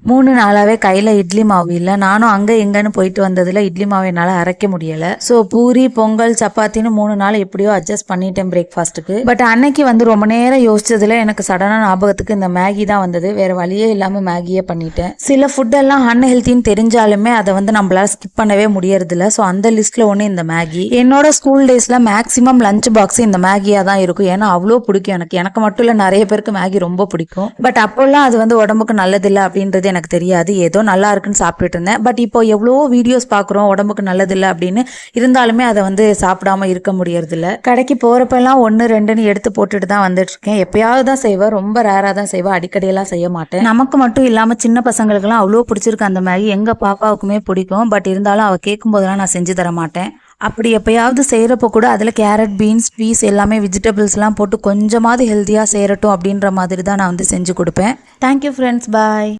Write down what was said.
3 நாளாவே கையில் இட்லி மாவு இல்லை. நானும் அங்கே எங்கன்னு போயிட்டு வந்ததில் இட்லி மாவு என்னால் அரைக்க முடியலை. ஸோ பூரி பொங்கல் சப்பாத்தின்னு 3 நாள் எப்படியோ அட்ஜஸ்ட் பண்ணிட்டேன் பிரேக்ஃபாஸ்ட்டுக்கு. பட் அன்னைக்கு ரொம்ப நேரம் யோசிச்சதுல எனக்கு சடனாக ஞாபகத்துக்கு இந்த மேகி தான் வந்தது. வேறு வழியே இல்லாமல் மேகியே பண்ணிட்டேன். சில ஃபுட்டெல்லாம் அன்ஹெல்த்தின்னு தெரிஞ்சாலுமே அதை நம்மளால ஸ்கிப் பண்ணவே முடியறதில்ல. ஸோ அந்த லிஸ்ட்டில் ஒன்று இந்த மேகி. என்னோட ஸ்கூல் டேஸில் மேக்ஸிமம் லஞ்ச் பாக்ஸ் இந்த மேகியாக தான் இருக்கும். ஏன்னா அவ்வளோ பிடிக்கும் எனக்கு மட்டும் இல்லை, நிறைய பேருக்கு மேகி ரொம்ப பிடிக்கும். பட் அப்போல்லாம் அது உடம்புக்கு நல்லதில்லை அப்படின்றது எனக்கு தெரியாது. ஏதோ நல்லா இருக்குன்னு சாப்பிட்டுட்டு இருந்தேன். பட் இப்போ எவ்வளோ வீடியோஸ் பார்க்குறோம் உடம்புக்கு நல்லதில்லை அப்படின்னு, இருந்தாலுமே அதை சாப்பிடாம இருக்க முடியறதில்ல. கடைக்கு போகிறப்பெல்லாம் 1 2ன்னு எடுத்து போட்டுட்டு தான் வந்துட்டு இருக்கேன். எப்பயாவது தான் செய்வேன், ரொம்ப ரேராக தான் செய்வேன், அடிக்கடியெல்லாம் செய்ய மாட்டேன். நமக்கு மட்டும் இல்லாமல் சின்ன பசங்களுக்குலாம் அவ்வளோ பிடிச்சிருக்கு அந்த மேகி. எங்கள் பாப்பாவுக்குமே பிடிக்கும். பட் இருந்தாலும் அவள் கேட்கும் போதெல்லாம் நான் செஞ்சு தர மாட்டேன். அப்படி எப்பயாவது செய்கிறப்போ கூட அதில் கேரட் பீன்ஸ் பீஸ் எல்லாமே வெஜிடபிள்ஸ்லாம் போட்டு கொஞ்சமாவது ஹெல்த்தியாக சேரட்டும் அப்படின்ற மாதிரி தான் நான் செஞ்சு கொடுப்பேன். தேங்க்யூ ஃப்ரெண்ட்ஸ், பாய்.